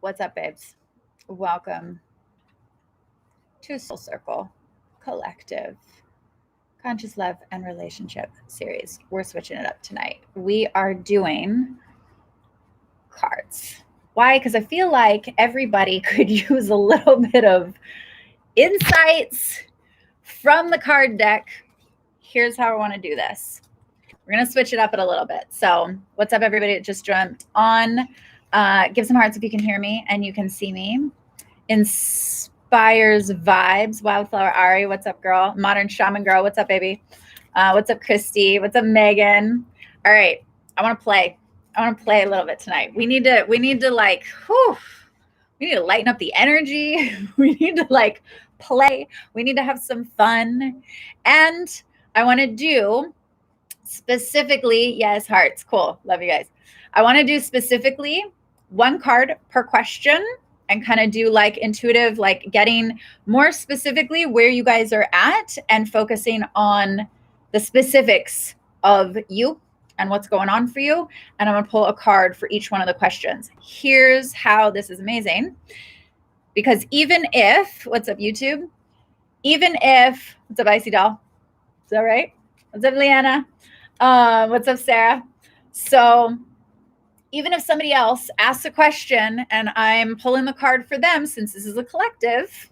What's up, babes? Welcome to Soul Circle Collective Conscious Love and Relationship series. We're switching it up tonight. We are doing cards. Why? Because I feel like everybody could use a little bit of insights from the card deck. Here's how I want to do this. We're going to switch it up a little bit. So what's up, everybody that just jumped on? Give some hearts if you can hear me and you can see me. Inspires vibes. Wildflower Ari, what's up, girl? Modern Shaman girl, what's up, baby? What's up, Christy? What's up, Megan? All right, I want to play. I want to play a little bit tonight. We need to like, we need to lighten up the energy. We need to like play. We need to have some fun. And I want to do specifically, yes, hearts, cool. Love you guys. I want to do specifically one card per question and kind of do like intuitive, like getting more specifically where you guys are at and focusing on the specifics of you and what's going on for you. And I'm going to pull a card for each one of the questions. Here's how this is amazing. Because even if, what's up, YouTube? Even if, what's up, Icy Doll? Is that right? What's up, Leanna? What's up, Sarah? So even if somebody else asks a question and I'm pulling the card for them, since this is a collective,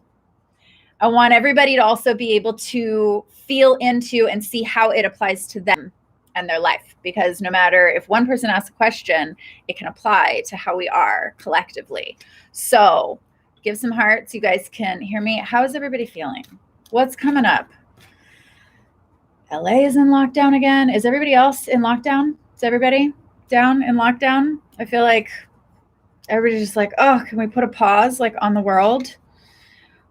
I want everybody to also be able to feel into and see how it applies to them and their life. Because no matter if one person asks a question, it can apply to how we are collectively. So give some hearts. You guys can hear me. How is everybody feeling? What's coming up? LA is in lockdown again. Is everybody else in lockdown? Is everybody down in lockdown? I feel like everybody's just like, oh, can we put a pause like on the world?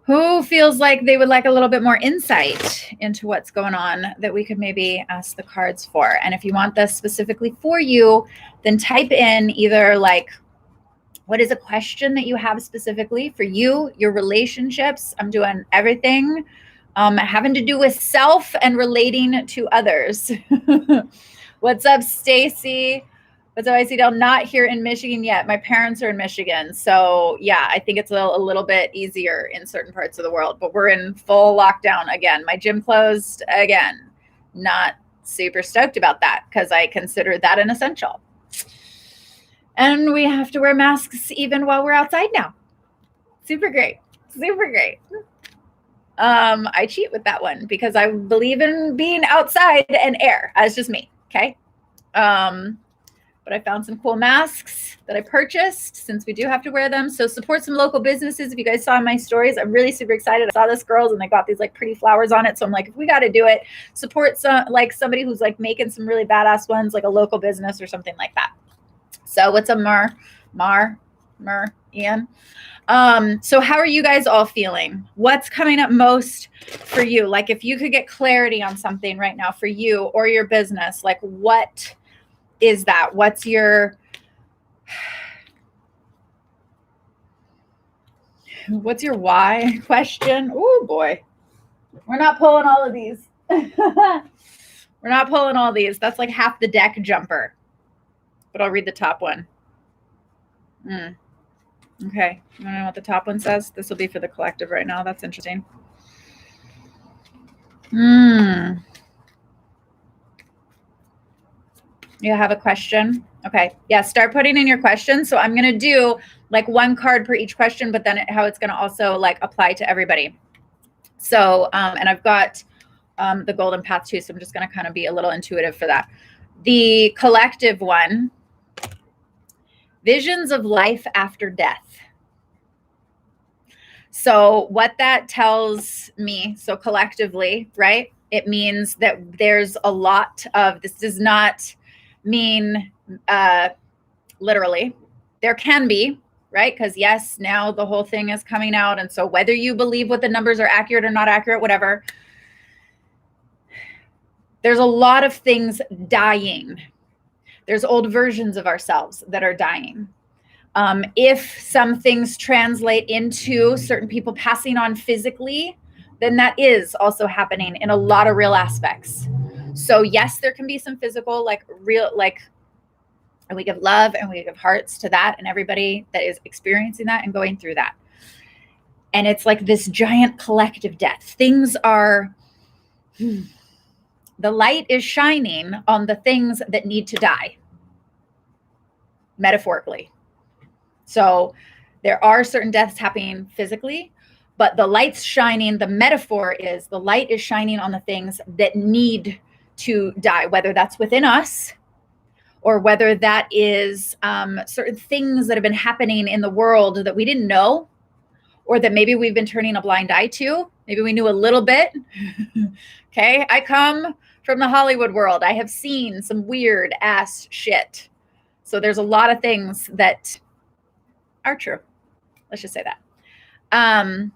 Who feels like they would like a little bit more insight into what's going on that we could maybe ask the cards for? And if you want this specifically for you, then type in either like, what is a question that you have specifically for you, your relationships? I'm doing everything having to do with self and relating to others. What's up, Stacy? What's up, ICDL? Not here in Michigan yet. My parents are in Michigan. So yeah, I think it's a little bit easier in certain parts of the world, but we're in full lockdown again. My gym closed again. Not super stoked about that because I consider that an essential. And we have to wear masks even while we're outside now. Super great. Super great. I cheat with that one because I believe in being outside and air. That's just me. Okay. But I found some cool masks that I purchased since we do have to wear them. So support some local businesses. If you guys saw my stories, I'm really super excited. I saw this girls and they got these like pretty flowers on it. So I'm like, if we got to do it, support some, like somebody who's like making some really badass ones, like a local business or something like that. So what's up, Ian? So how are you guys all feeling? What's coming up most for you? Like if you could get clarity on something right now for you or your business, like what is that? What's your why question? Oh boy. We're not pulling all of these. We're not pulling all these. That's like half the deck jumper. But I'll read the top one. Okay, you want to know what the top one says? This will be for the collective right now. That's interesting. You have a question? Okay, yeah, start putting in your questions. So I'm going to do like one card per each question, but then how it's going to also like apply to everybody. So, and I've got the golden path too, so I'm just going to kind of be a little intuitive for that. The collective one, visions of life after death. So what that tells me, so collectively, right? It means that there's a lot of, this does not mean literally, there can be, right? Because yes, now the whole thing is coming out. And so whether you believe what the numbers are accurate or not accurate, whatever, there's a lot of things dying. There's old versions of ourselves that are dying. If some things translate into certain people passing on physically, then that is also happening in a lot of real aspects. So yes, there can be some physical, like real, like And we give love and we give hearts to that and everybody that is experiencing that and going through that. And it's like this giant collective death. Things are, the light is shining on the things that need to die, metaphorically. So there are certain deaths happening physically, but the light's shining. The metaphor is the light is shining on the things that need to die, whether that's within us or whether that is certain things that have been happening in the world that we didn't know, or that maybe we've been turning a blind eye to. Maybe we knew a little bit. Okay, I come from the Hollywood world. I have seen some weird ass shit. So there's a lot of things that are true. Let's just say that.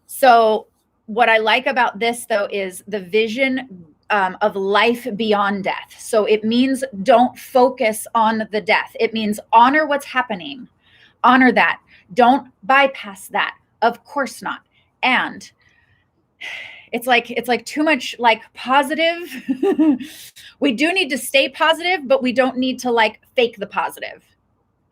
So what I like about this, though, is the vision of life beyond death. So it means don't focus on the death. It means honor what's happening. Honor that. Don't bypass that. Of course not. And it's like too much like positive. We do need to stay positive, but we don't need to like fake the positive.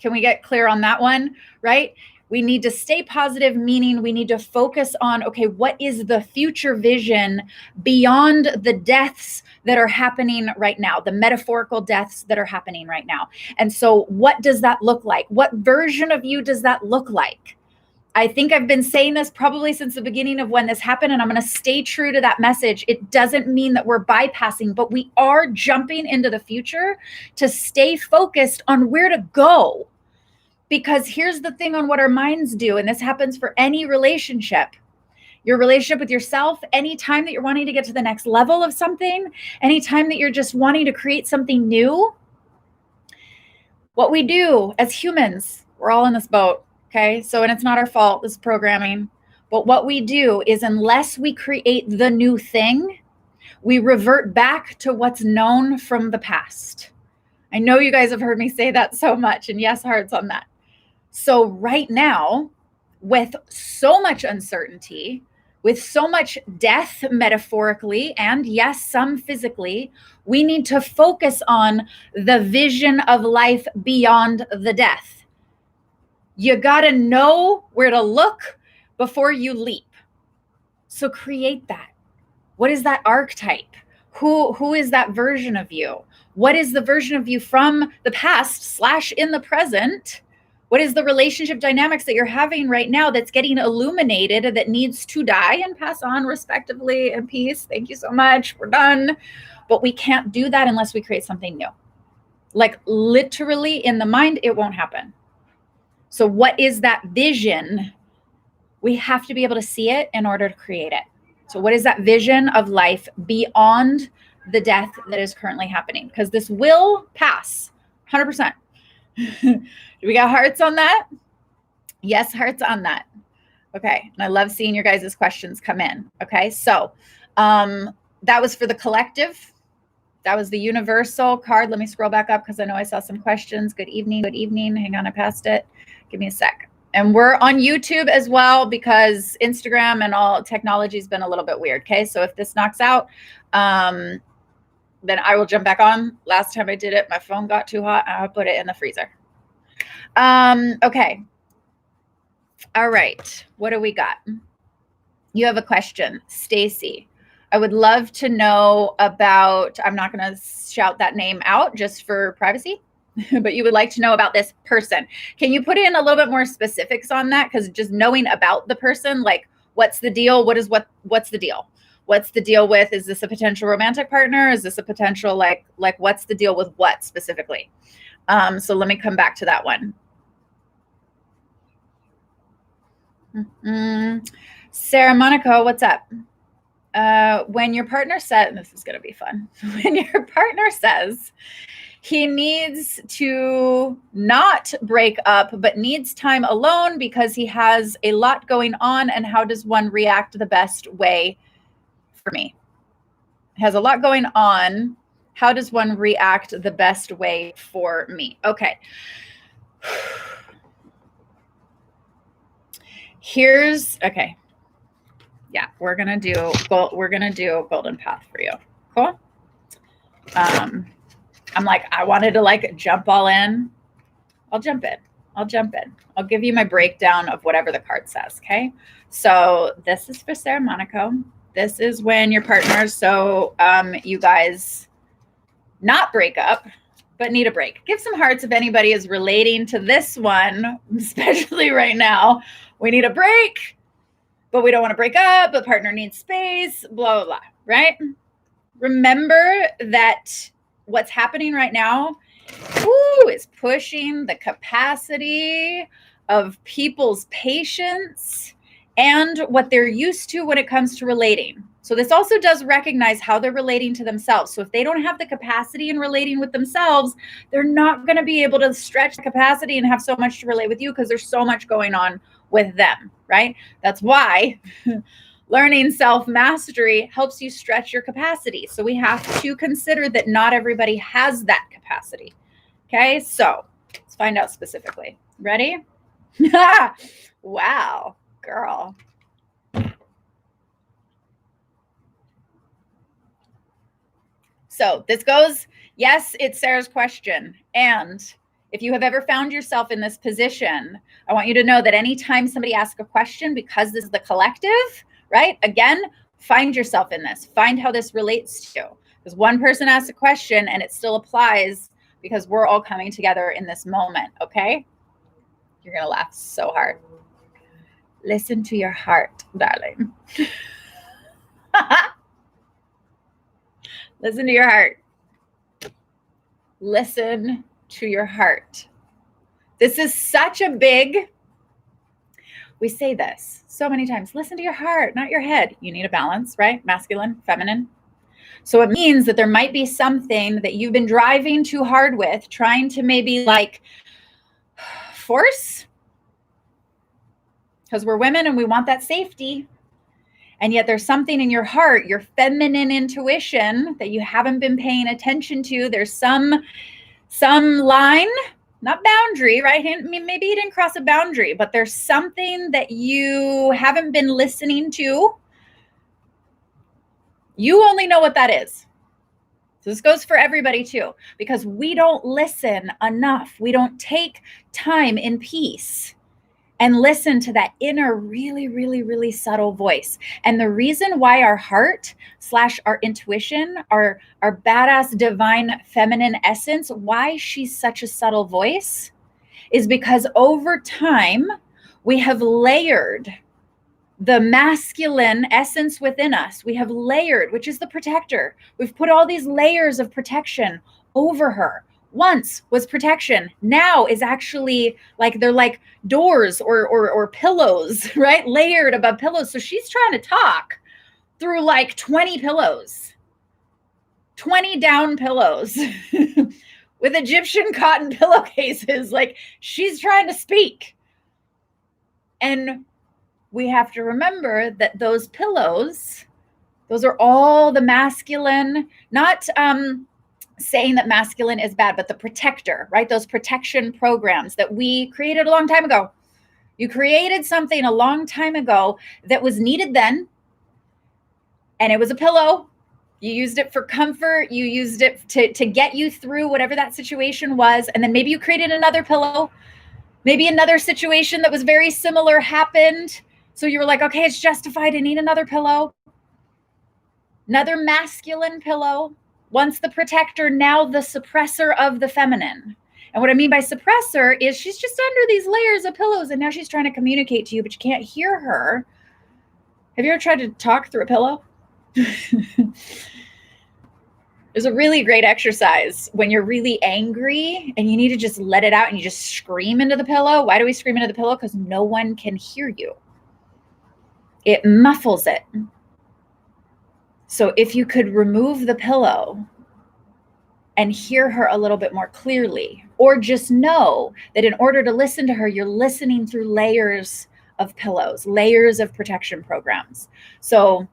Can we get clear on that one? Right? We need to stay positive, meaning we need to focus on, okay, what is the future vision beyond the deaths that are happening right now, the metaphorical deaths that are happening right now. And so what does that look like? What version of you does that look like? I think I've been saying this probably since the beginning of when this happened, and I'm going to stay true to that message. It doesn't mean that we're bypassing, but we are jumping into the future to stay focused on where to go. Because here's the thing on what our minds do, and this happens for any relationship. Your relationship with yourself, anytime that you're wanting to get to the next level of something, anytime that you're just wanting to create something new, what we do as humans, we're all in this boat, okay? So, and it's not our fault, this programming. But what we do is unless we create the new thing, we revert back to what's known from the past. I know you guys have heard me say that so much, and yes, hearts on that. So right now, with so much uncertainty, with so much death metaphorically, and yes, some physically, we need to focus on the vision of life beyond the death. You got to know where to look before you leap. So create that. What is that archetype? Who is that version of you? What is the version of you from the past / in the present? What is the relationship dynamics that you're having right now that's getting illuminated, that needs to die and pass on respectively in peace? Thank you so much. We're done. But we can't do that unless we create something new. Like literally in the mind, it won't happen. So what is that vision? We have to be able to see it in order to create it. So what is that vision of life beyond the death that is currently happening? Because this will pass 100%. Do we got hearts on that? Yes, hearts on that. Okay. And I love seeing your guys' questions come in. Okay. So that was for the collective. That was the universal card. Let me scroll back up because I know I saw some questions. Good evening. Good evening. Hang on. I passed it. Give me a sec. And we're on YouTube as well because Instagram and all technology has been a little bit weird. Okay. So if this knocks out, then I will jump back on. Last time I did it, my phone got too hot. I put it in the freezer. Okay. All right. What do we got? You have a question, Stacy. I would love to know about, I'm not going to shout that name out just for privacy, but you would like to know about this person. Can you put in a little bit more specifics on that? Because just knowing about the person, like what's the deal? What's the deal? What's the deal with, is this a potential romantic partner? Is this a potential, like what's the deal with what specifically? So let me come back to that one. Sarah Monaco, what's up? When your partner said, this is going to be fun. When your partner says he needs to not break up, but needs time alone because he has a lot going on, and how does one react the best way for me? Has a lot going on. How does one react the best way for me? Okay. Okay. Yeah, we're going to do golden path for you. Cool. I'm like, I wanted to like jump all in. I'll jump in. I'll jump in. I'll give you my breakdown of whatever the card says. Okay. So this is for Sarah Monaco. This is when your partners, so you guys not break up, but need a break. Give some hearts if anybody is relating to this one, especially right now. We need a break, but we don't want to break up. The partner needs space, blah, blah, blah, right? Remember that what's happening right now is pushing the capacity of people's patience and what they're used to when it comes to relating. So this also does recognize how they're relating to themselves. So if they don't have the capacity in relating with themselves, they're not going to be able to stretch the capacity and have so much to relate with you because there's so much going on with them, right? That's why learning self-mastery helps you stretch your capacity. So we have to consider that not everybody has that capacity. Okay, so let's find out specifically. Ready? Wow, girl. So this goes, yes, it's Sarah's question. And if you have ever found yourself in this position, I want you to know that anytime somebody asks a question, because this is the collective, right? Again, find yourself in this. Find how this relates to you. Because one person asks a question and it still applies because we're all coming together in this moment, okay? You're going to laugh so hard. Listen to your heart, darling. Listen to your heart. Listen to your heart. This is such a big, we say this so many times, listen to your heart, not your head. You need a balance, right? Masculine, feminine. So it means that there might be something that you've been driving too hard with, trying to maybe like force, because we're women and we want that safety. And yet there's something in your heart, your feminine intuition that you haven't been paying attention to. There's some line, not boundary, right? Maybe you didn't cross a boundary, but there's something that you haven't been listening to. You only know what that is. So this goes for everybody too, because we don't listen enough. We don't take time in peace and listen to that inner, really, really, really subtle voice. And the reason why our heart / our intuition, our badass divine feminine essence, why she's such a subtle voice is because over time, we have layered the masculine essence within us. We have layered, which is the protector. We've put all these layers of protection over her. Once was protection, now is actually like they're like doors or pillows, right? Layered above pillows. So she's trying to talk through like 20 pillows, 20 down pillows with Egyptian cotton pillowcases. Like she's trying to speak. And we have to remember that those pillows, those are all the masculine, not saying that masculine is bad, but the protector, right? Those protection programs that we created a long time ago. You created something a long time ago that was needed then, and it was a pillow. You used it for comfort. You used it to get you through whatever that situation was. And then maybe you created another pillow. Maybe another situation that was very similar happened. So you were like, okay, it's justified. I need another pillow. Another masculine pillow. Once the protector, now the suppressor of the feminine. And what I mean by suppressor is she's just under these layers of pillows and now she's trying to communicate to you, but you can't hear her. Have you ever tried to talk through a pillow? There's a really great exercise when you're really angry and you need to just let it out and you just scream into the pillow. Why do we scream into the pillow? Because no one can hear you. It muffles it. So if you could remove the pillow and hear her a little bit more clearly, or just know that in order to listen to her, you're listening through layers of pillows, layers of protection programs. So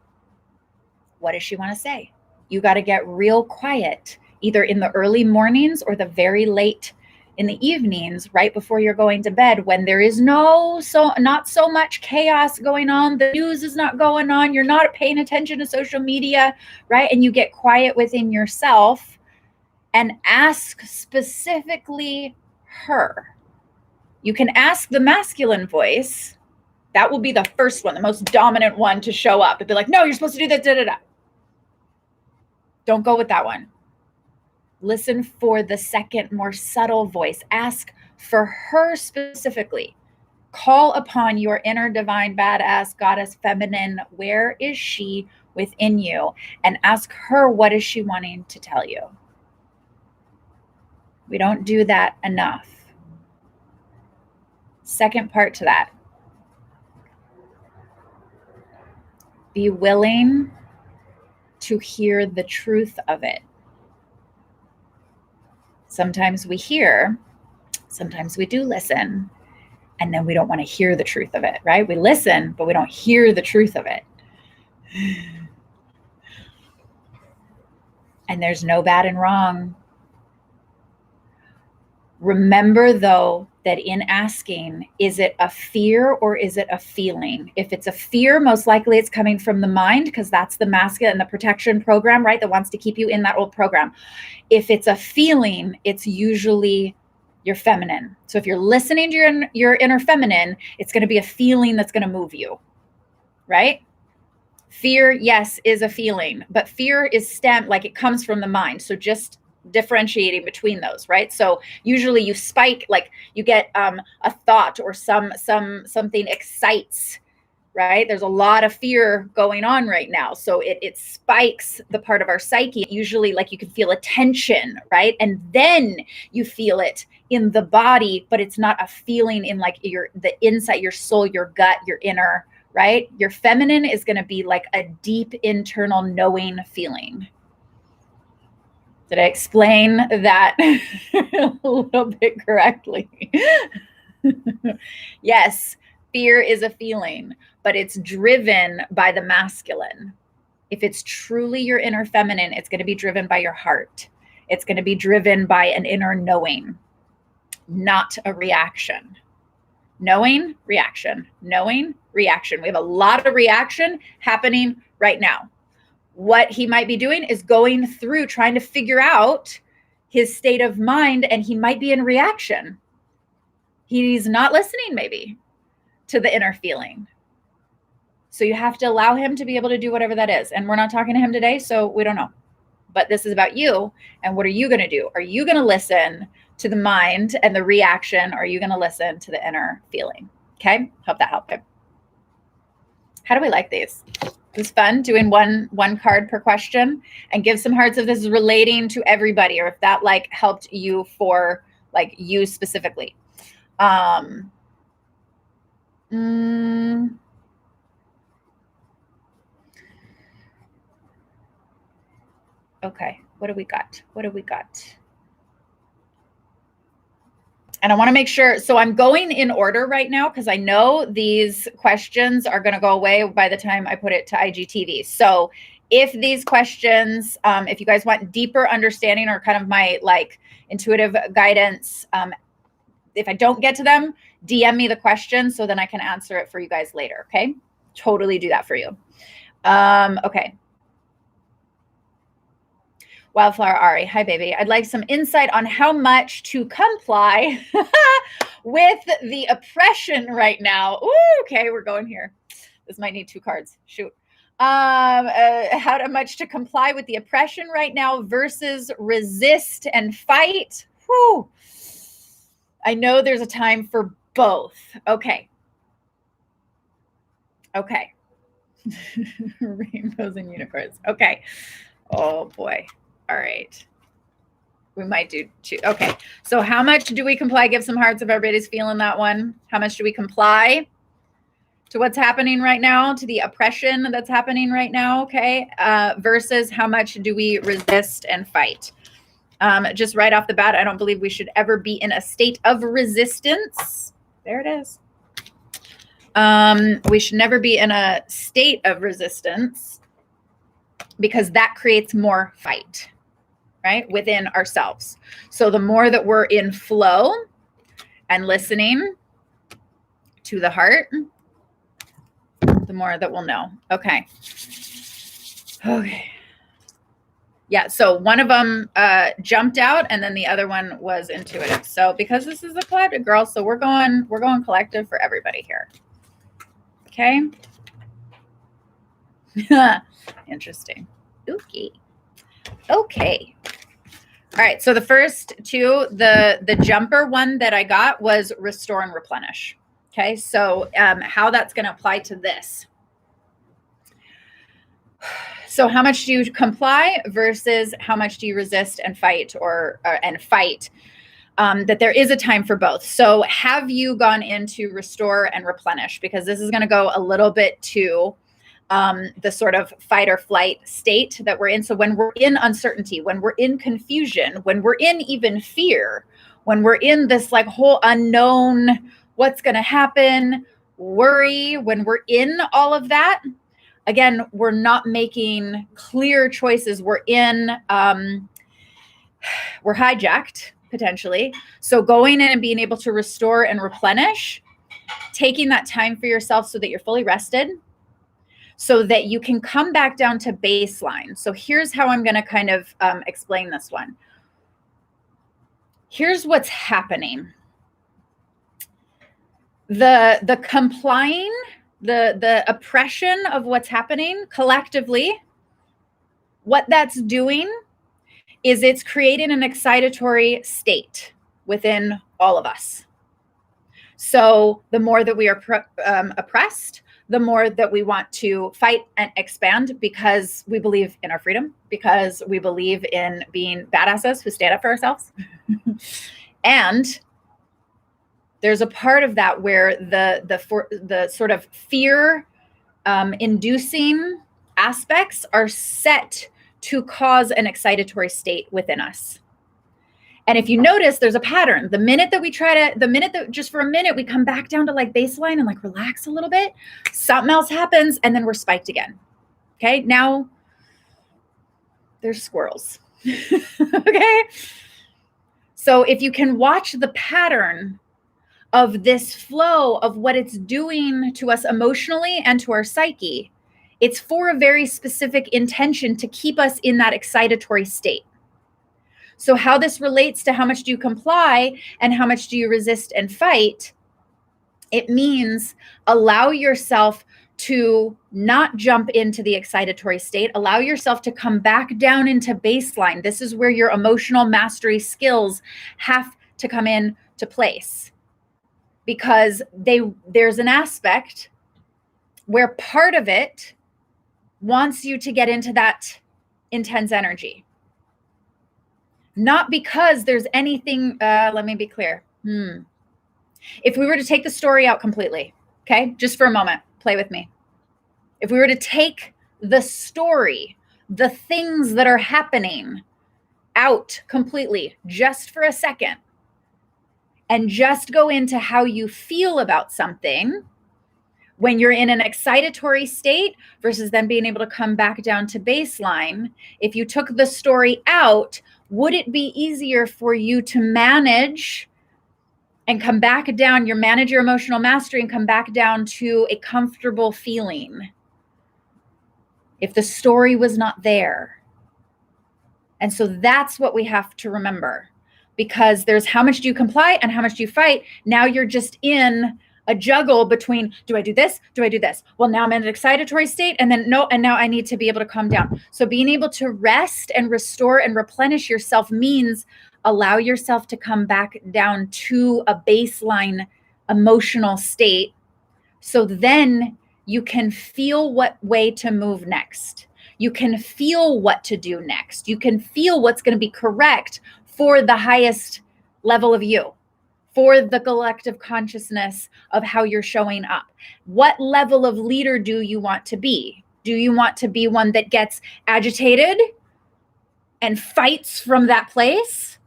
what does she want to say? You got to get real quiet, either in the early mornings or the very late in the evenings, right before you're going to bed, when there is not so much chaos going on. The news is not going on. You're not paying attention to social media, right? And you get quiet within yourself and ask specifically her. You can ask the masculine voice. That will be the first one, the most dominant one to show up and be like, no, you're supposed to do that, da, da, da. Don't go with that one. Listen for the second, more subtle voice. Ask for her specifically. Call upon your inner divine badass goddess feminine. Where is she within you? And ask her, what is she wanting to tell you? We don't do that enough. Second part to that. Be willing to hear the truth of it. Sometimes we hear, sometimes we do listen, and then we don't want to hear the truth of it, right? We listen, but we don't hear the truth of it. And there's no bad and wrong. Remember, though, that in asking, is it a fear or is it a feeling? If it's a fear, most likely it's coming from the mind, because that's the masculine and the protection program, right? That wants to keep you in that old program. If it's a feeling, it's usually your feminine. So if you're listening to your inner feminine, it's going to be a feeling that's going to move you, right? Fear, yes, is a feeling, but fear is like it comes from the mind. So just differentiating between those, right? So usually you spike, like you get a thought or something excites, right? There's a lot of fear going on right now. So it spikes the part of our psyche. Usually like you can feel a tension, right? And then you feel it in the body, but it's not a feeling in like the inside, your soul, your gut, your inner, right? Your feminine is going to be like a deep internal knowing feeling. Did I explain that a little bit correctly? Yes, fear is a feeling, but it's driven by the masculine. If it's truly your inner feminine, it's going to be driven by your heart. It's going to be driven by an inner knowing, not a reaction. Knowing, reaction, knowing, reaction. We have a lot of reaction happening right now. What he might be doing is going through trying to figure out his state of mind, and he might be in reaction. He's not listening maybe to the inner feeling. So you have to allow him to be able to do whatever that is. And we're not talking to him today, so we don't know. But this is about you. And what are you going to do? Are you going to listen to the mind and the reaction? Or are you going to listen to the inner feeling? Okay. Hope that helped. How do we like these? It was fun doing one card per question, and give some hearts if this is relating to everybody, or if that like helped you for like you specifically. Okay, what do we got? And I want to make sure, so I'm going in order right now because I know these questions are going to go away by the time I put it to IGTV. So if these questions, if you guys want deeper understanding or kind of my like intuitive guidance, if I don't get to them, DM me the question so then I can answer it for you guys later. Okay. Totally do that for you. Okay. Wildflower Ari, hi baby. I'd like some insight on how much to comply with the oppression right now. Ooh, okay, we're going here. This might need 2 cards. Shoot. How much to comply with the oppression right now versus resist and fight. Whew. I know there's a time for both. Okay. Rainbows and unicorns. Okay. Oh boy. All right. We might do 2. Okay. So how much do we comply? Give some hearts if everybody's feeling that one. How much do we comply to what's happening right now, to the oppression that's happening right now? Okay. Versus how much do we resist and fight? Just right off the bat, I don't believe we should ever be in a state of resistance. There it is. We should never be in a state of resistance because that creates more fight, right, within ourselves. So the more that we're in flow and listening to the heart, the more that we'll know. Okay. Yeah, so one of them jumped out, and then the other one was intuitive. So because this is a collective, girl, so we're going collective for everybody here. Okay. Interesting. Okay. Okay. All right. So the first two, the jumper one that I got was restore and replenish. Okay. So how that's going to apply to this. So how much do you comply versus how much do you resist and fight and fight? That there is a time for both. So have you gone into restore and replenish? Because this is going to go a little bit to the sort of fight or flight state that we're in. So when we're in uncertainty, when we're in confusion, when we're in even fear, when we're in this like whole unknown, what's going to happen, worry, when we're in all of that, again, we're not making clear choices. We're hijacked potentially. So going in and being able to restore and replenish, taking that time for yourself so that you're fully rested, so that you can come back down to baseline. So here's how I'm going to kind of explain this one. Here's what's happening. The complying, the oppression of what's happening collectively, what that's doing is it's creating an excitatory state within all of us. So the more that we are oppressed, the more that we want to fight and expand because we believe in our freedom, because we believe in being badasses who stand up for ourselves. And there's a part of that where the sort of fear inducing aspects are set to cause an excitatory state within us. And if you notice, there's a pattern. The minute that just for a minute, we come back down to like baseline and like relax a little bit, something else happens and then we're spiked again. Okay. Now there's squirrels. Okay. So if you can watch the pattern of this flow of what it's doing to us emotionally and to our psyche, it's for a very specific intention to keep us in that excitatory state. So how this relates to how much do you comply and how much do you resist and fight, it means allow yourself to not jump into the excitatory state. Allow yourself to come back down into baseline. This is where your emotional mastery skills have to come in to place, because there's an aspect where part of it wants you to get into that intense energy. Not because there's anything, let me be clear. If we were to take the story out completely, okay, just for a moment, play with me. If we were to take the story, the things that are happening out completely, just for a second, and just go into how you feel about something when you're in an excitatory state versus then being able to come back down to baseline, if you took the story out, would it be easier for you to manage and come back down, manage your emotional mastery and come back down to a comfortable feeling if the story was not there? And so that's what we have to remember, because there's how much do you comply and how much do you fight. Now you're just in a juggle between, do I do this? Do I do this? Well, now I'm in an excitatory state and then no, and now I need to be able to calm down. So being able to rest and restore and replenish yourself means allow yourself to come back down to a baseline emotional state. So then you can feel what way to move next. You can feel what to do next. You can feel what's going to be correct for the highest level of you, for the collective consciousness of how you're showing up. What level of leader do you want to be? Do you want to be one that gets agitated and fights from that place?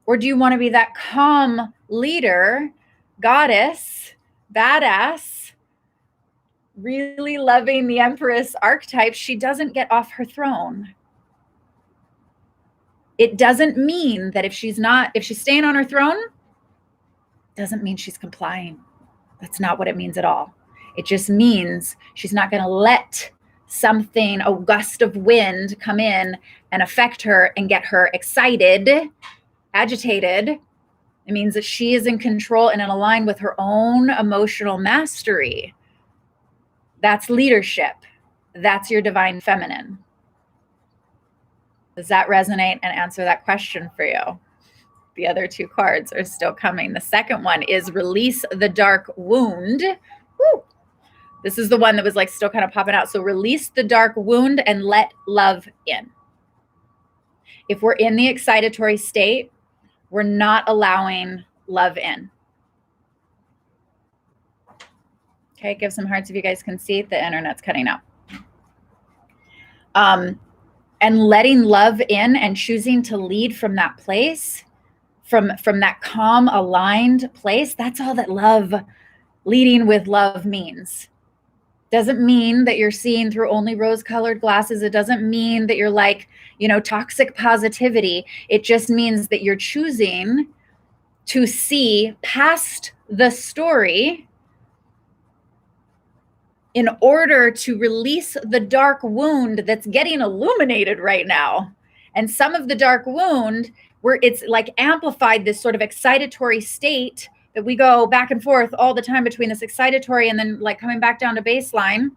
Or do you want to be that calm leader, goddess, badass, really loving the Empress archetype? She doesn't get off her throne. It doesn't mean that if she's staying on her throne, doesn't mean she's complying. That's not what it means at all. It just means she's not going to let something, a gust of wind come in and affect her and get her excited, agitated, it means that she is in control and in line with her own emotional mastery. That's leadership. That's your divine feminine. Does that resonate and answer that question for you? The other two cards are still coming. The second one is release the dark wound. Woo. This is the one that was like still kind of popping out. So release the dark wound and let love in. If we're in the excitatory state, we're not allowing love in. Okay, give some hearts if you guys can see. The internet's cutting out. And letting love in and choosing to lead from that place, from that calm, aligned place, that's all that love, leading with love means. Doesn't mean that you're seeing through only rose-colored glasses. It doesn't mean that you're like, toxic positivity. It just means that you're choosing to see past the story in order to release the dark wound that's getting illuminated right now. And some of the dark wound, where it's like amplified this sort of excitatory state that we go back and forth all the time between this excitatory and then like coming back down to baseline.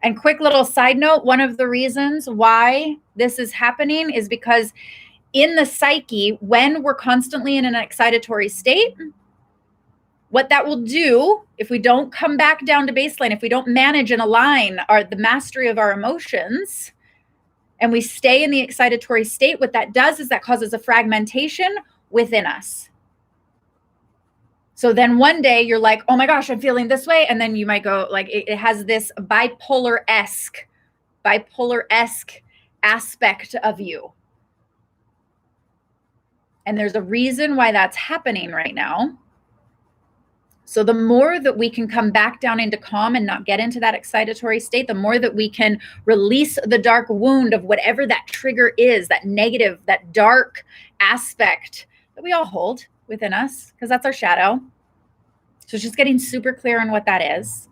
And quick little side note, one of the reasons why this is happening is because in the psyche, when we're constantly in an excitatory state, what that will do, if we don't come back down to baseline, if we don't manage and align the mastery of our emotions, and we stay in the excitatory state, what that does is that causes a fragmentation within us. So then one day you're like, oh my gosh, I'm feeling this way. And then you might go like, it has this bipolar-esque aspect of you. And there's a reason why that's happening right now. So the more that we can come back down into calm and not get into that excitatory state, the more that we can release the dark wound of whatever that trigger is, that negative, that dark aspect that we all hold within us, because that's our shadow. So it's just getting super clear on what that is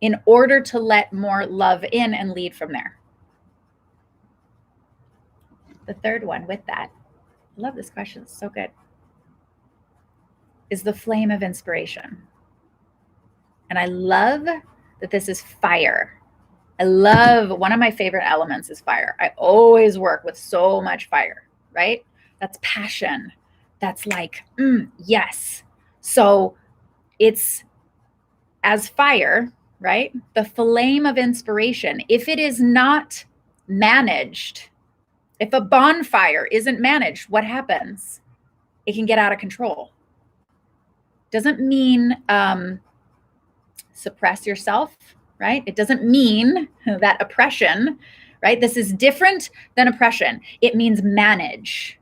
in order to let more love in and lead from there. The third one with that, I love this question, it's so good, is the flame of inspiration. And I love that this is fire. I love, one of my favorite elements is fire. I always work with so much fire, right? That's passion. That's like, yes. So it's as fire, right? The flame of inspiration. If it is not managed, if a bonfire isn't managed, what happens? It can get out of control. Doesn't mean suppress yourself, right? It doesn't mean that oppression, right? This is different than oppression. It means manage.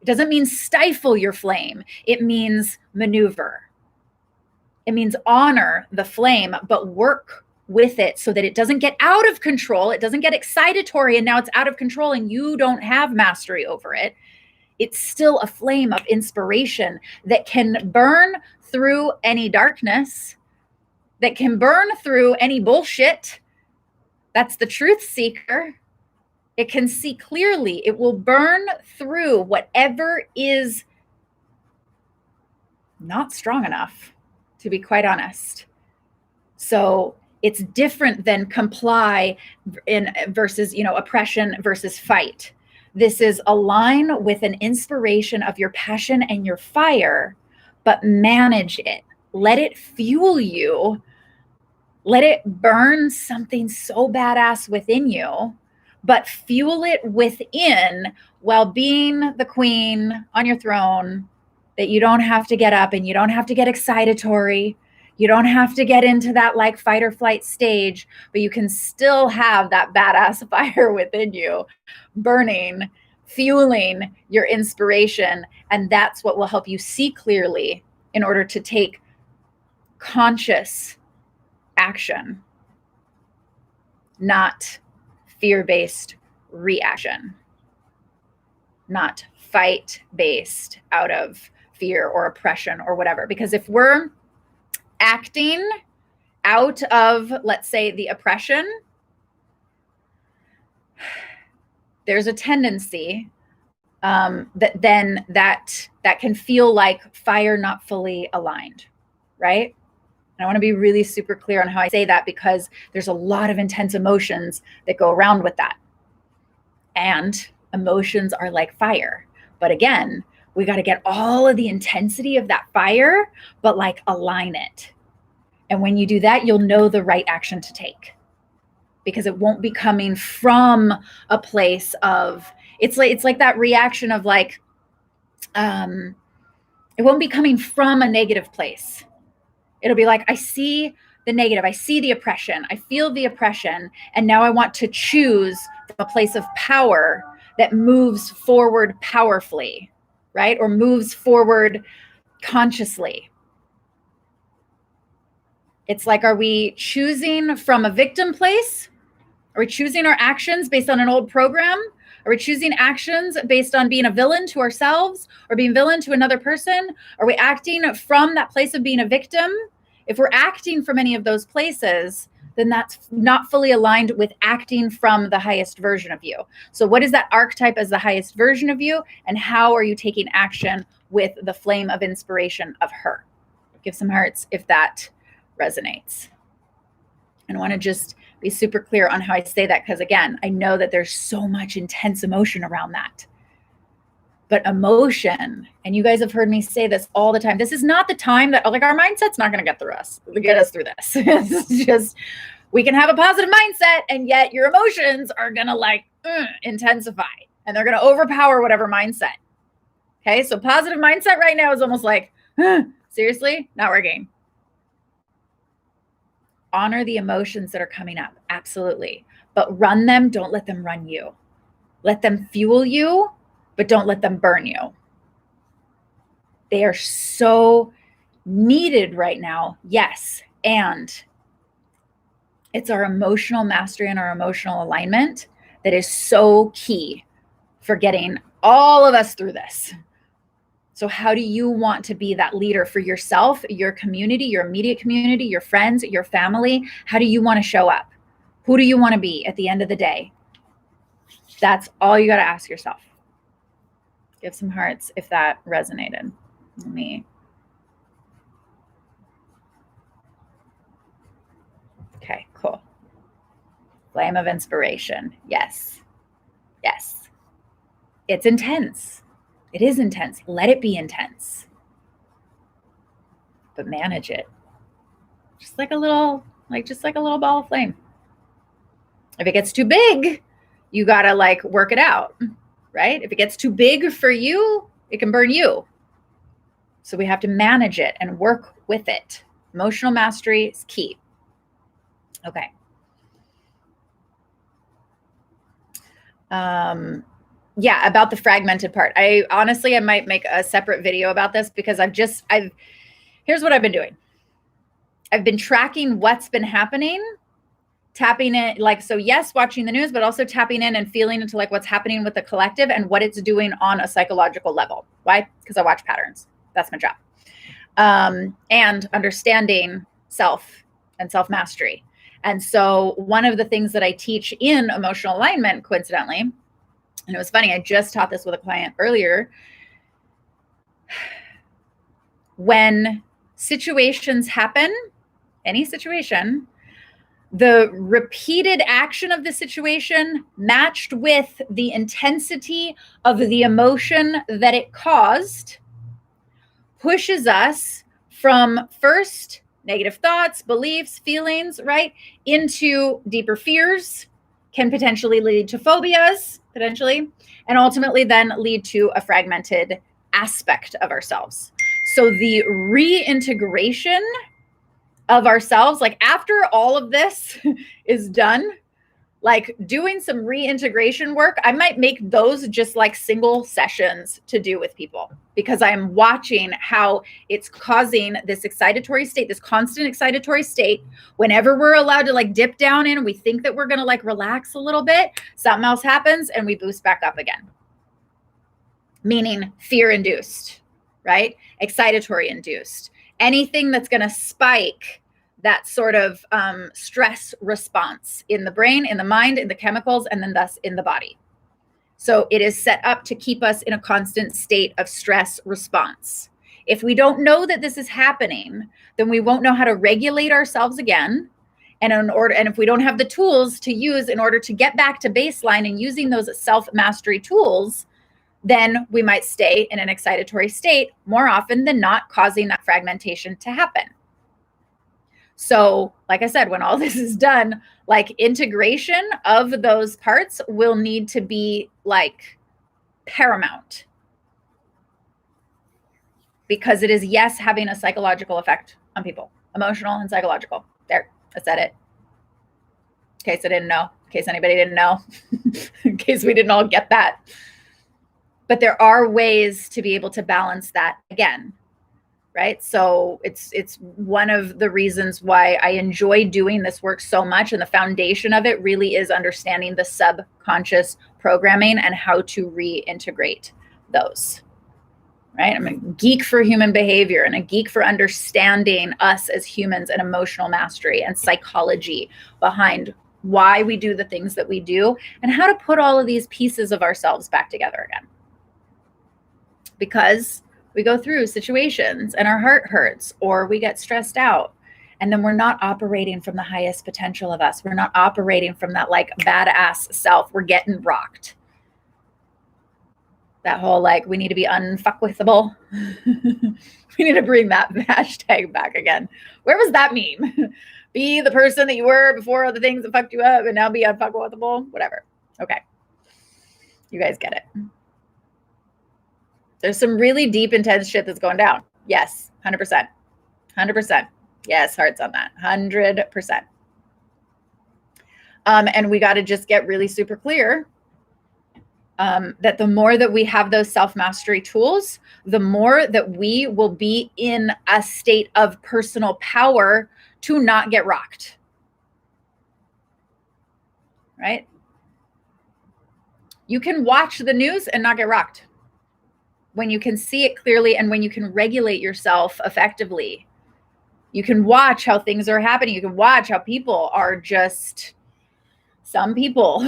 It doesn't mean stifle your flame. It means maneuver. It means honor the flame, but work with it so that it doesn't get out of control. It doesn't get excitatory and now it's out of control and you don't have mastery over it. It's still a flame of inspiration that can burn through any darkness, that can burn through any bullshit. That's the truth seeker. It can see clearly. It will burn through whatever is not strong enough, to be quite honest. So it's different than comply versus, oppression versus fight. This is align with an inspiration of your passion and your fire, but manage it. Let it fuel you. Let it burn something so badass within you, but fuel it within while being the queen on your throne, that you don't have to get up and you don't have to get excitatory. You don't have to get into that like fight or flight stage, but you can still have that badass fire within you burning, fueling your inspiration. And that's what will help you see clearly in order to take conscious action, not fear-based reaction, not fight-based out of fear or oppression or whatever. Because if we're acting out of, let's say, the oppression, there's a tendency that can feel like fire not fully aligned, right? And I want to be really super clear on how I say that, because there's a lot of intense emotions that go around with that. And emotions are like fire. But again, we got to get all of the intensity of that fire, but like align it. And when you do that, you'll know the right action to take, because it won't be coming from a place of, it's like that reaction of like, it won't be coming from a negative place. It'll be like, I see the negative, I see the oppression, I feel the oppression, and now I want to choose from a place of power that moves forward powerfully, right? Or moves forward consciously. It's like, are we choosing from a victim place? Are we choosing our actions based on an old program? Are we choosing actions based on being a villain to ourselves or being a villain to another person? Are we acting from that place of being a victim? If we're acting from any of those places, then that's not fully aligned with acting from the highest version of you. So what is that archetype as the highest version of you? And how are you taking action with the flame of inspiration of her? Give some hearts if that resonates. And I want to just be super clear on how I say that, because again, I know that there's so much intense emotion around that. But emotion, and you guys have heard me say this all the time, this is not the time that, like, our mindset's not going to get us through this. It's just, we can have a positive mindset, and yet your emotions are going to like intensify, and they're going to overpower whatever mindset. Okay, so positive mindset right now is almost like, seriously, not working. Honor the emotions that are coming up, absolutely. But run them, don't let them run you. Let them fuel you, but don't let them burn you. They are so needed right now, yes. And it's our emotional mastery and our emotional alignment that is so key for getting all of us through this. So how do you want to be that leader for yourself, your community, your immediate community, your friends, your family? How do you want to show up? Who do you want to be at the end of the day? That's all you got to ask yourself. Give some hearts if that resonated. Let me. Okay, cool. Flame of inspiration. Yes. Yes. It's intense. It is intense. Let it be intense. But manage it. Just like a little ball of flame. If it gets too big, you got to like work it out, right? If it gets too big for you, it can burn you. So we have to manage it and work with it. Emotional mastery is key. Okay. Yeah, about the fragmented part. I might make a separate video about this, because here's what I've been doing. I've been tracking what's been happening, tapping it, like, so yes, watching the news, but also tapping in and feeling into like what's happening with the collective and what it's doing on a psychological level. Why? Because I watch patterns. That's my job. And understanding self and self-mastery. And so one of the things that I teach in emotional alignment, coincidentally, and it was funny, I just taught this with a client earlier, when situations happen, any situation, the repeated action of the situation matched with the intensity of the emotion that it caused pushes us from first negative thoughts, beliefs, feelings, right, into deeper fears, can potentially lead to phobias, potentially, and ultimately then lead to a fragmented aspect of ourselves. So the reintegration of ourselves, like after all of this is done, like doing some reintegration work, I might make those just like single sessions to do with people, because I'm watching how it's causing this excitatory state, this constant excitatory state. Whenever we're allowed to like dip down in, we think that we're going to like relax a little bit, something else happens and we boost back up again. Meaning fear induced, right? Excitatory induced. Anything that's going to spike that sort of stress response in the brain, in the mind, in the chemicals, and then thus in the body. So it is set up to keep us in a constant state of stress response. If we don't know that this is happening, then we won't know how to regulate ourselves again. And if we don't have the tools to use in order to get back to baseline and using those self-mastery tools, then we might stay in an excitatory state more often than not, causing that fragmentation to happen. So, like I said, when all this is done, like integration of those parts will need to be like paramount, because it is, yes, having a psychological effect on people, emotional and psychological. There, I said it. In case I didn't know, in case anybody didn't know, in case we didn't all get that. But there are ways to be able to balance that again. Right? So it's one of the reasons why I enjoy doing this work so much. And the foundation of it really is understanding the subconscious programming and how to reintegrate those. Right? I'm a geek for human behavior and a geek for understanding us as humans and emotional mastery and psychology behind why we do the things that we do and how to put all of these pieces of ourselves back together again. Because we go through situations and our heart hurts or we get stressed out, and then we're not operating from the highest potential of us. We're not operating from that like badass self. We're getting rocked. That whole like, we need to be unfuckwithable. We need to bring that hashtag back again. Where was that meme? Be the person that you were before all the things that fucked you up and now be unfuckwithable. Whatever. Okay. You guys get it. There's some really deep, intense shit that's going down. Yes, 100%. 100%. Yes, hearts on that. 100%. And we got to just get really super clear that the more that we have those self-mastery tools, the more that we will be in a state of personal power to not get rocked. Right? You can watch the news and not get rocked when you can see it clearly and when you can regulate yourself effectively. You can watch how things are happening. You can watch how people are just some people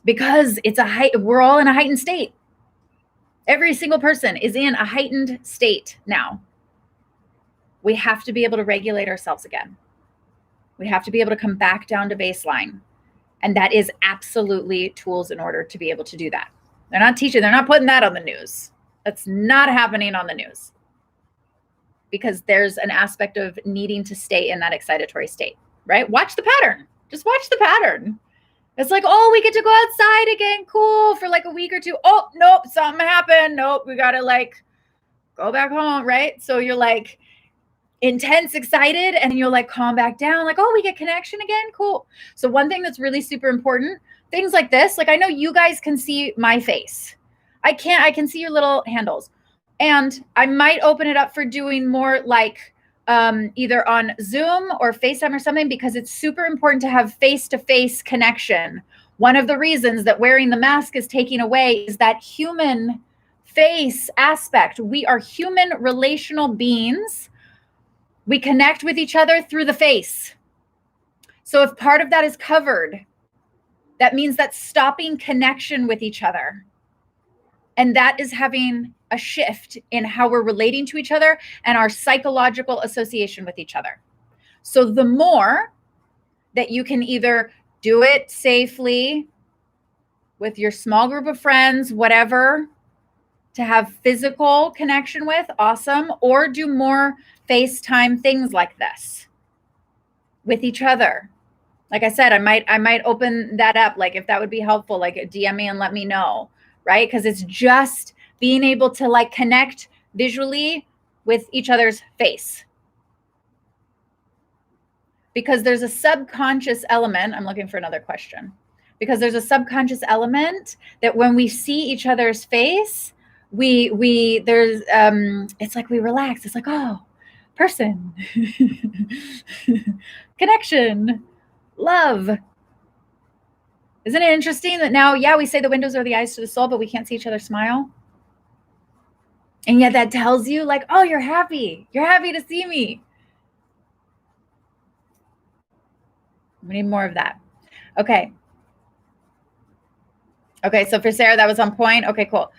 because we're all in a heightened state. Every single person is in a heightened state now. We have to be able to regulate ourselves again. We have to be able to come back down to baseline. And that is absolutely tools in order to be able to do that. They're not putting that on the news. That's not happening on the news. Because there's an aspect of needing to stay in that excitatory state, right? Watch the pattern. Just watch the pattern. It's like, oh, we get to go outside again. Cool. For like a week or two. Oh, nope. Something happened. Nope. We got to like go back home, right? So you're like intense, excited, and you'll like calm back down. Like, oh, we get connection again. Cool. So one thing that's really super important, things like this, like I know you guys can see my face. I can see your little handles. And I might open it up for doing more like either on Zoom or FaceTime or something, because it's super important to have face-to-face connection. One of the reasons that wearing the mask is taking away is that human face aspect. We are human relational beings. We connect with each other through the face. So if part of that is covered, that means that's stopping connection with each other. And that is having a shift in how we're relating to each other and our psychological association with each other. So the more that you can either do it safely with your small group of friends, whatever, to have physical connection with, awesome, or do more FaceTime things like this with each other. Like I said, I might open that up, like if that would be helpful, like DM me and let me know, right? Because it's just being able to like connect visually with each other's face. Because there's a subconscious element, I'm looking for another question, because there's a subconscious element that when we see each other's face, it's like we relax. It's like, oh, person, connection, love. Isn't it interesting that now, yeah, we say the windows are the eyes to the soul, but we can't see each other smile? And yet that tells you like, oh, you're happy. You're happy to see me. We need more of that. Okay. Okay, so for Sarah, that was on point. Okay, cool.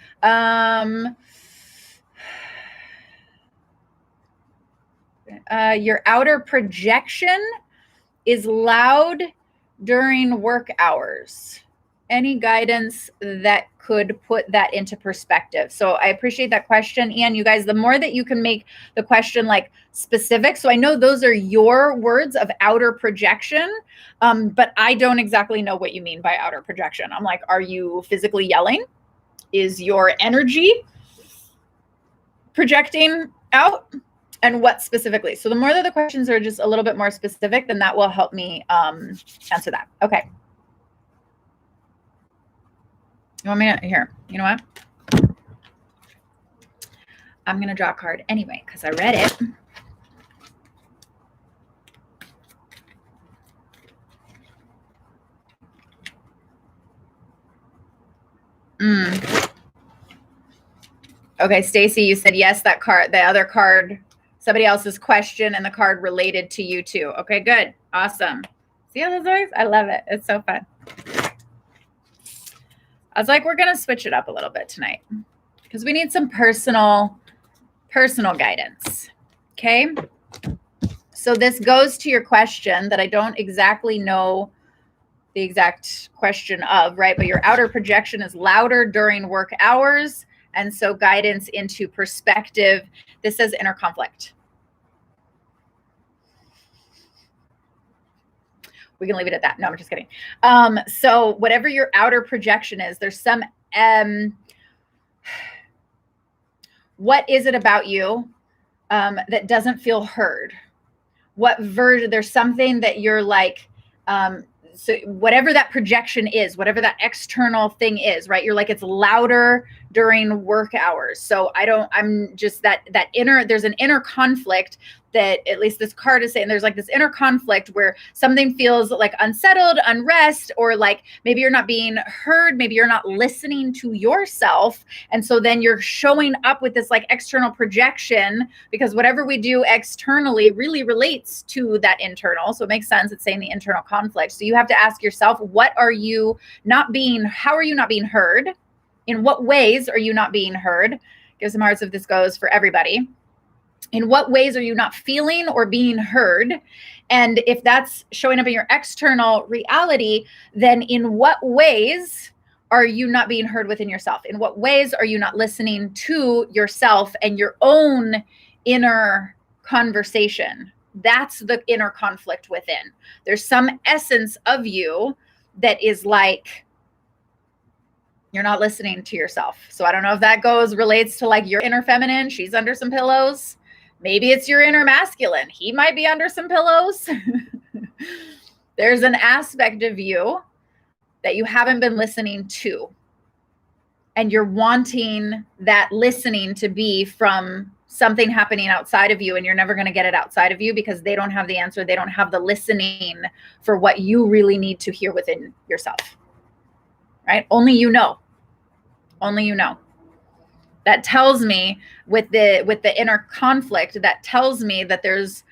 Your outer projection is loud during work hours. Any guidance that could put that into perspective? So I appreciate that question. And you guys, the more that you can make the question like specific. So I know those are your words of outer projection, but I don't exactly know what you mean by outer projection. I'm like, are you physically yelling? Is your energy projecting out? And what specifically? So the more that the questions are just a little bit more specific, then that will help me answer that. Okay. You want me to, here, you know what? I'm going to draw a card anyway, because I read it. Okay, Stacy, you said yes, that card, the other card, somebody else's question and the card related to you too. Okay, good. Awesome. See how this works? I love it. It's so fun. I was like, we're going to switch it up a little bit tonight because we need some personal guidance. Okay. So this goes to your question that I don't exactly know the exact question of, right? But your outer projection is louder during work hours. And so guidance into perspective. This says inner conflict. We can leave it at that. No, I'm just kidding. So whatever your outer projection is, there's some, what is it about you that doesn't feel heard? What version, there's something that you're like, so whatever that projection is, whatever that external thing is, right? You're like, it's louder during work hours. So I'm just that inner, there's an inner conflict that at least this card is saying there's like this inner conflict where something feels like unsettled, unrest, or like maybe you're not being heard, maybe you're not listening to yourself. And so then you're showing up with this like external projection because whatever we do externally really relates to that internal. So it makes sense. It's saying the internal conflict. So you have to ask yourself, how are you not being heard? In what ways are you not being heard? Give some hearts if this goes for everybody. In what ways are you not feeling or being heard? And if that's showing up in your external reality, then in what ways are you not being heard within yourself? In what ways are you not listening to yourself and your own inner conversation? That's the inner conflict within. There's some essence of you that is like, you're not listening to yourself. So I don't know if that relates to like your inner feminine. She's under some pillows. Maybe it's your inner masculine. He might be under some pillows. There's an aspect of you that you haven't been listening to. And you're wanting that listening to be from something happening outside of you, and you're never going to get it outside of you because they don't have the answer. They don't have the listening for what you really need to hear within yourself. Right? Only you know. Only you know. That tells me with the inner conflict, that tells me that there's,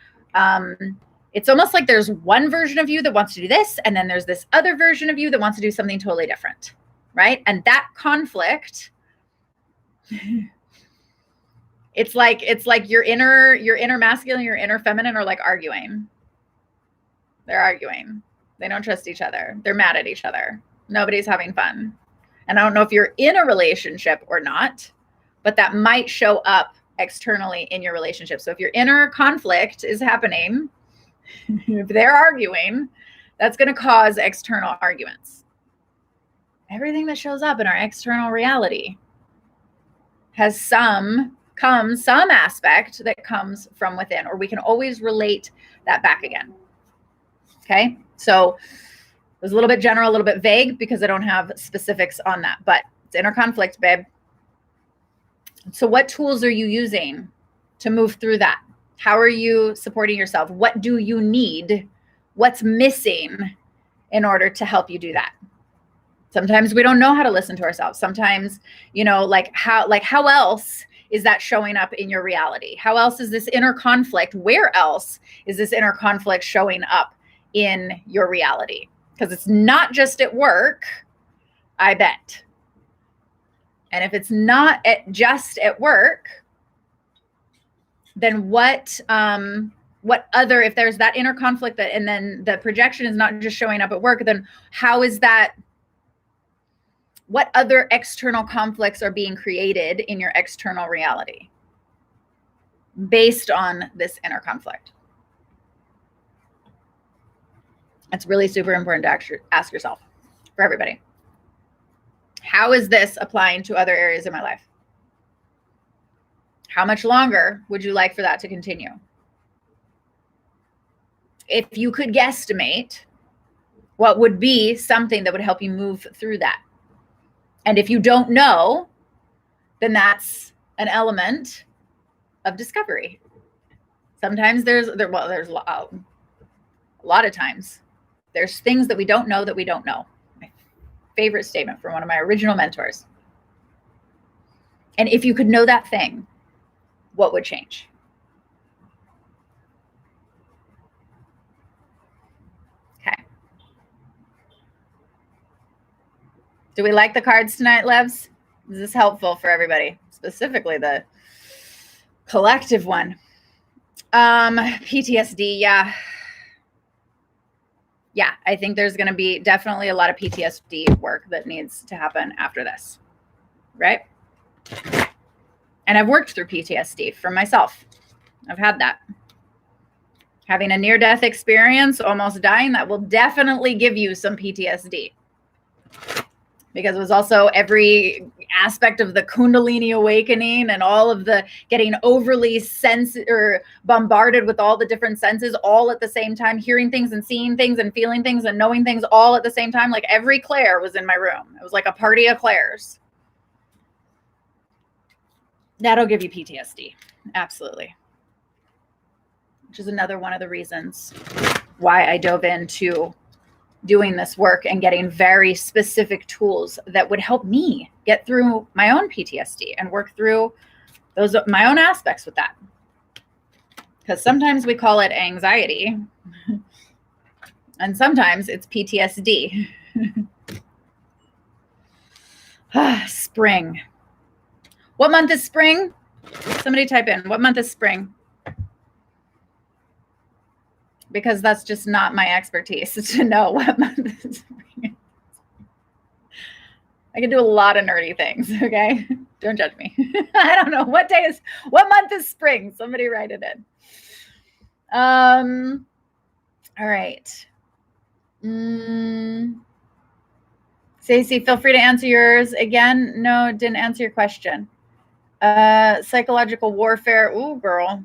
it's almost like there's one version of you that wants to do this. And then there's this other version of you that wants to do something totally different. Right. And that conflict, it's like your inner masculine, your inner feminine are like arguing. They're arguing. They don't trust each other. They're mad at each other. Nobody's having fun. And I don't know if you're in a relationship or not, but that might show up externally in your relationship. So if your inner conflict is happening, if they're arguing, that's going to cause external arguments. Everything that shows up in our external reality has some aspect that comes from within, or we can always relate that back again. Okay. So it was a little bit general, a little bit vague because I don't have specifics on that, but it's inner conflict, babe. So what tools are you using to move through that? How are you supporting yourself? What do you need? What's missing in order to help you do that? Sometimes we don't know how to listen to ourselves. Sometimes, how else is that showing up in your reality? How else is this inner conflict? Where else is this inner conflict showing up in your reality. Because it's not just at work, I bet. And if it's not just at work, then what other, if there's that inner conflict that, and then the projection is not just showing up at work, then how is that, what other external conflicts are being created in your external reality based on this inner conflict? It's really super important to ask yourself, for everybody. How is this applying to other areas of my life? How much longer would you like for that to continue? If you could guesstimate, what would be something that would help you move through that? And if you don't know, then that's an element of discovery. Sometimes there's a lot of times there's things that we don't know that we don't know. My favorite statement from one of my original mentors. And if you could know that thing, what would change? Okay. Do we like the cards tonight, Levs? Is this helpful for everybody? Specifically the collective one. PTSD, yeah. Yeah, I think there's going to be definitely a lot of PTSD work that needs to happen after this, right? And I've worked through PTSD for myself. I've had that. Having a near-death experience, almost dying, that will definitely give you some PTSD. Because it was also every aspect of the Kundalini awakening and all of the getting overly bombarded with all the different senses all at the same time, hearing things and seeing things and feeling things and knowing things all at the same time. Like every Claire was in my room. It was like a party of Claires. That'll give you PTSD. Absolutely. Which is another one of the reasons why I dove into doing this work and getting very specific tools that would help me get through my own PTSD and work through my own aspects with that. Because sometimes we call it anxiety and sometimes it's PTSD. Spring. What month is spring? Somebody type in, what month is spring? Because that's just not my expertise to know what month is spring. I can do a lot of nerdy things, okay? Don't judge me. I don't know. What month is spring? Somebody write it in. All right. Stacey, feel free to answer yours again. No, didn't answer your question. Psychological warfare. Ooh, girl.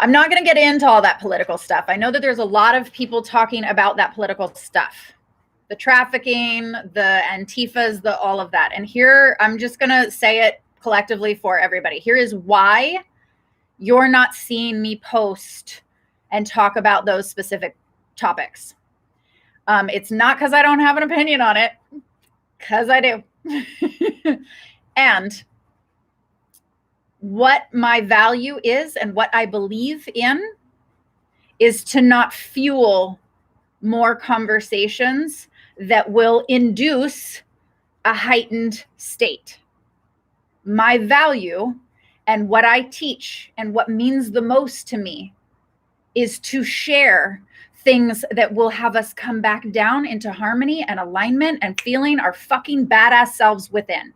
I'm not going to get into all that political stuff. I know that there's a lot of people talking about that political stuff, the trafficking, the Antifas, all of that. And here, I'm just going to say it collectively for everybody. Here is why you're not seeing me post and talk about those specific topics. It's not because I don't have an opinion on it, because I do. And what my value is and what I believe in is to not fuel more conversations that will induce a heightened state. My value and what I teach and what means the most to me is to share things that will have us come back down into harmony and alignment and feeling our fucking badass selves within,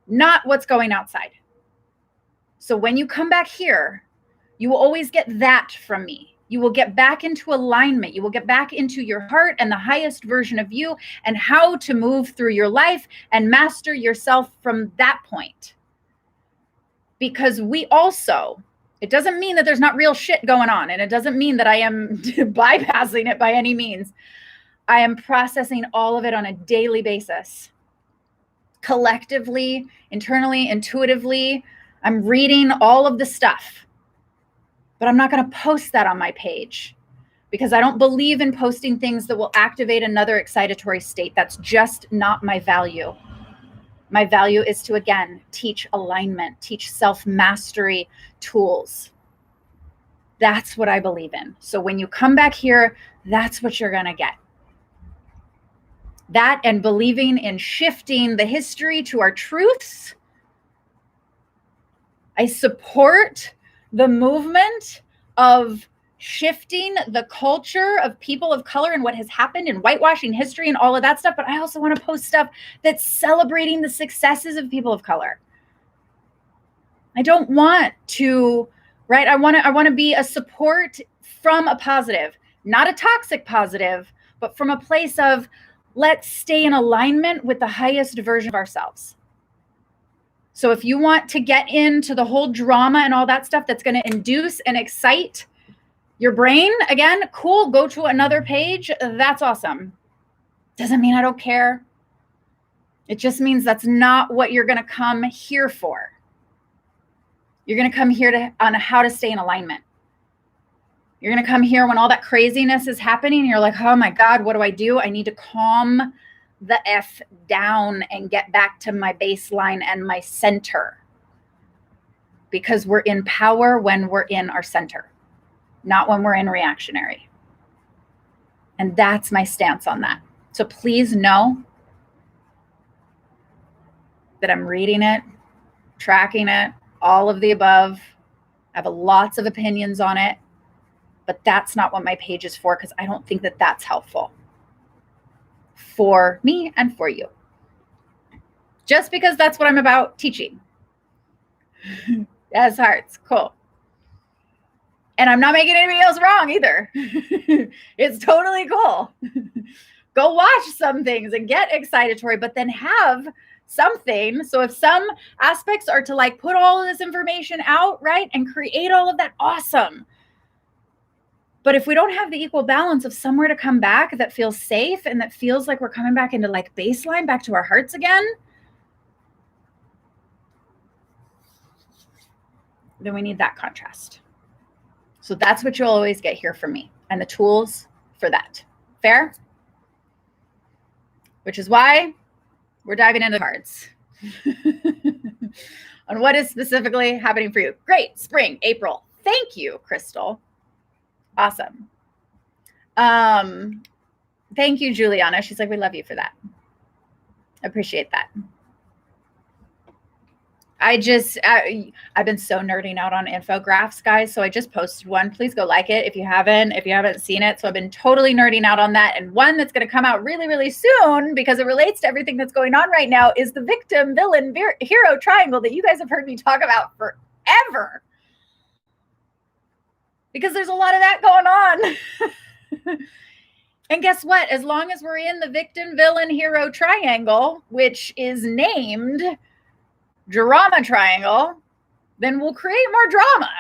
not what's going outside. So when you come back here, you will always get that from me. You will get back into alignment. You will get back into your heart and the highest version of you and how to move through your life and master yourself from that point. Because it doesn't mean that there's not real shit going on. And it doesn't mean that I am bypassing it by any means. I am processing all of it on a daily basis. Collectively, internally, intuitively, I'm reading all of the stuff, but I'm not going to post that on my page because I don't believe in posting things that will activate another excitatory state. That's just not my value. My value is to, again, teach alignment, teach self-mastery tools. That's what I believe in. So when you come back here, that's what you're going to get. That and believing in shifting the history to our truths. I support the movement of shifting the culture of people of color and what has happened in whitewashing history and all of that stuff. But I also want to post stuff that's celebrating the successes of people of color. I don't want to, right? I want to be a support from a positive, not a toxic positive, but from a place of let's stay in alignment with the highest version of ourselves. So if you want to get into the whole drama and all that stuff that's going to induce and excite your brain, again, cool, go to another page. That's awesome. Doesn't mean I don't care. It just means that's not what you're going to come here for. You're going to come here on how to stay in alignment. You're going to come here when all that craziness is happening. And you're like, oh my God, what do? I need to calm the F down and get back to my baseline and my center. Because we're in power when we're in our center, not when we're in reactionary. And that's my stance on that. So please know that I'm reading it, tracking it, all of the above. I have lots of opinions on it, but that's not what my page is for, because I don't think that that's helpful for me and for you. Just because that's what I'm about teaching. Yes, hearts, cool. And I'm not making anybody else wrong either. It's totally cool. Go watch some things and get excitatory, but then have something. So if some aspects are to like put all of this information out, right, and create all of that, awesome. But if we don't have the equal balance of somewhere to come back that feels safe and that feels like we're coming back into like baseline, back to our hearts again, then we need that contrast. So that's what you'll always get here from me and the tools for that. Fair? Which is why we're diving into cards on what is specifically happening for you. Great. Spring, April. Thank you, Crystal. Awesome. Thank you, Juliana. She's like, we love you for that. Appreciate that. I've been so nerding out on infographics, guys. So I just posted one. Please go like it if you haven't seen it. So I've been totally nerding out on that. And one that's going to come out really, really soon because it relates to everything that's going on right now is the victim, villain, hero triangle that you guys have heard me talk about forever. Because there's a lot of that going on. And guess what? As long as we're in the victim, villain, hero triangle, which is named drama triangle, then we'll create more drama.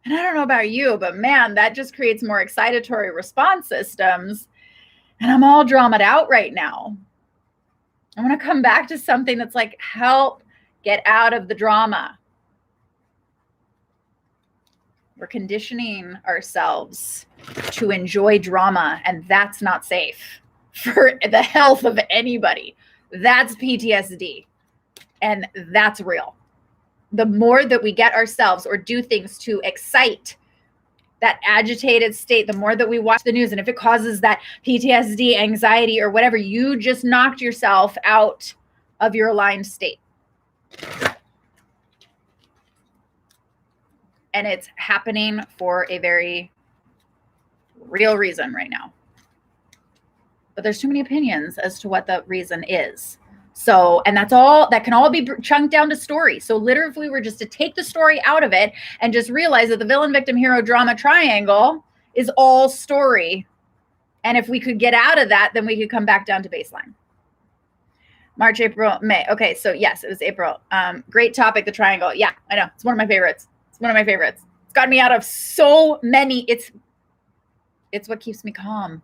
And I don't know about you, but man, that just creates more excitatory response systems. And I'm all dramaed out right now. I want to come back to something that's like, help get out of the drama. We're conditioning ourselves to enjoy drama, and that's not safe for the health of anybody. That's PTSD. And that's real. The more that we get ourselves or do things to excite that agitated state, the more that we watch the news, and if it causes that PTSD, anxiety, or whatever, you just knocked yourself out of your aligned state. And it's happening for a very real reason right now. But there's too many opinions as to what the reason is. So, and that can all be chunked down to story. So literally, if we were just to take the story out of it and just realize that the villain, victim, hero, drama triangle is all story. And if we could get out of that, then we could come back down to baseline. March, April, May. Okay, so yes, it was April. Great topic, the triangle. Yeah, I know. It's one of my favorites. It's gotten me out of so many. It's what keeps me calm.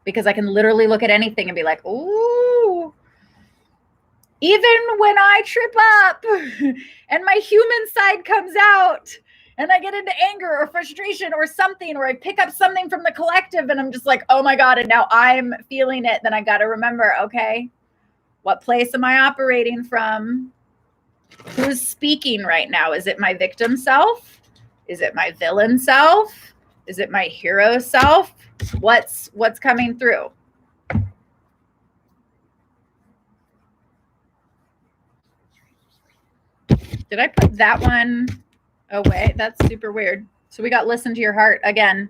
Because I can literally look at anything and be like, ooh. Even when I trip up and my human side comes out and I get into anger or frustration or something, or I pick up something from the collective and I'm just like, oh my God, and now I'm feeling it, then I got to remember, okay, what place am I operating from? Who's speaking right now? Is it my victim self Is it my villain self? Is it my hero self? What's coming through? Did I put that one away? That's super weird. So we got listen to your heart again.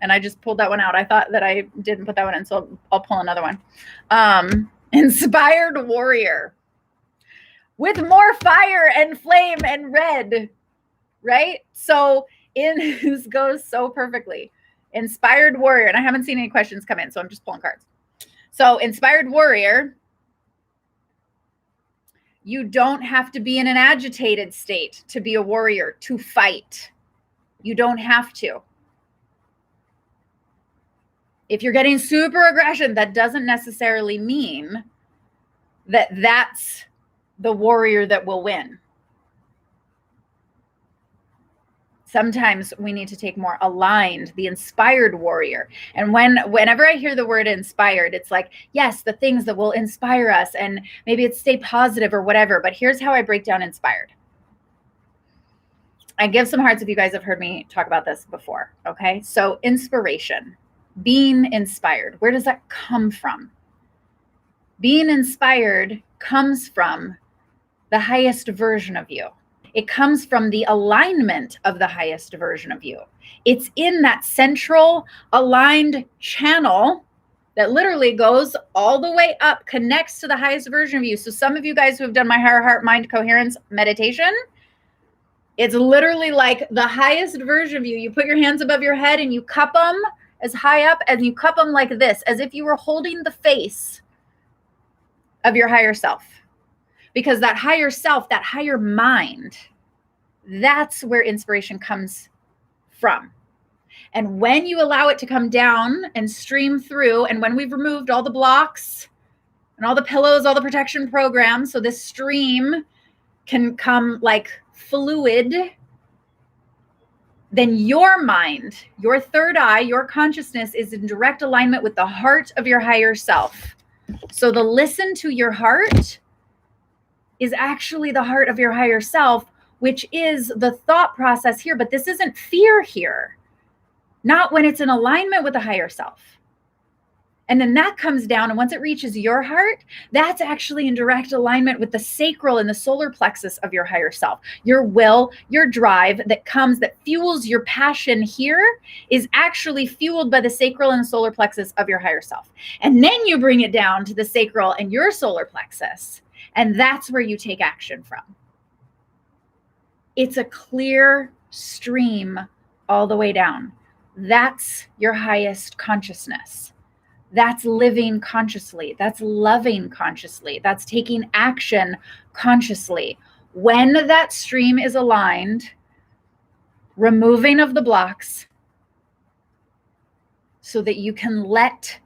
And I just pulled that one out. I thought that I didn't put that one in, so I'll pull another one. Inspired warrior. With more fire and flame and red, right? So this goes so perfectly. Inspired warrior. And I haven't seen any questions come in, so I'm just pulling cards. So inspired warrior. You don't have to be in an agitated state to be a warrior, to fight. You don't have to. If you're getting super aggression, that doesn't necessarily mean that that's the warrior that will win. Sometimes we need to take more aligned, the inspired warrior. And whenever I hear the word inspired, it's like, yes, the things that will inspire us, and maybe it's stay positive or whatever. But here's how I break down inspired. I give some hearts if you guys have heard me talk about this before. Okay. So inspiration, being inspired, where does that come from? Being inspired comes from the highest version of you. It comes from the alignment of the highest version of you. It's in that central aligned channel that literally goes all the way up, connects to the highest version of you. So some of you guys who have done my higher heart mind coherence meditation, it's literally like the highest version of you. You put your hands above your head and you cup them as high up, and you cup them like this, as if you were holding the face of your higher self. Because that higher self, that higher mind, that's where inspiration comes from. And when you allow it to come down and stream through, and when we've removed all the blocks and all the pillows, all the protection programs, so this stream can come like fluid, then your mind, your third eye, your consciousness is in direct alignment with the heart of your higher self. So the listen to your heart is actually the heart of your higher self, which is the thought process here. But this isn't fear here, not when it's in alignment with the higher self. And then that comes down, and once it reaches your heart, that's actually in direct alignment with the sacral and the solar plexus of your higher self. Your will, your drive that fuels your passion here is actually fueled by the sacral and the solar plexus of your higher self. And then you bring it down to the sacral and your solar plexus. And that's where you take action from. It's a clear stream all the way down. That's your highest consciousness. That's living consciously. That's loving consciously. That's taking action consciously. When that stream is aligned, removing of the blocks so that you can let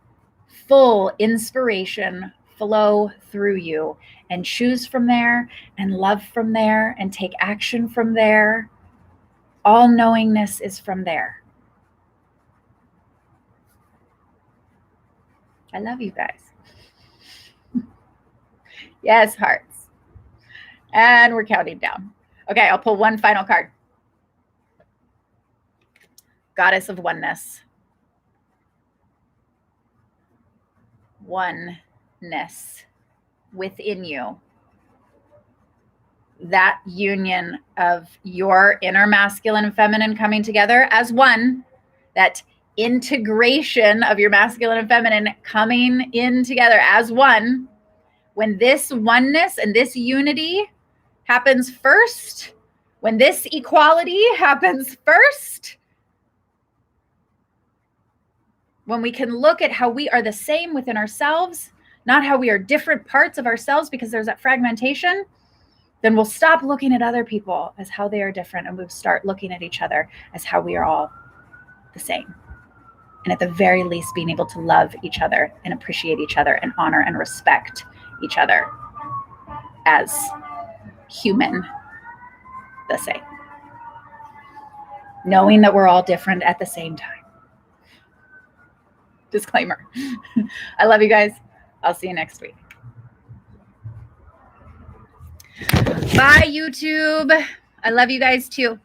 full inspiration flow through you and choose from there and love from there and take action from there. All knowingness is from there. I love you guys. Yes, hearts. And we're counting down. Okay, I'll pull one final card. Goddess of Oneness. Oneness within you. That union of your inner masculine and feminine coming together as one, that integration of your masculine and feminine coming in together as one. When this oneness and this unity happens first, when this equality happens first, when we can look at how we are the same within ourselves, not how we are different parts of ourselves because there's that fragmentation, then we'll stop looking at other people as how they are different, and we'll start looking at each other as how we are all the same. And at the very least, being able to love each other and appreciate each other and honor and respect each other as human the same. Knowing that we're all different at the same time. Disclaimer. I love you guys. I'll see you next week. Bye, YouTube. I love you guys too.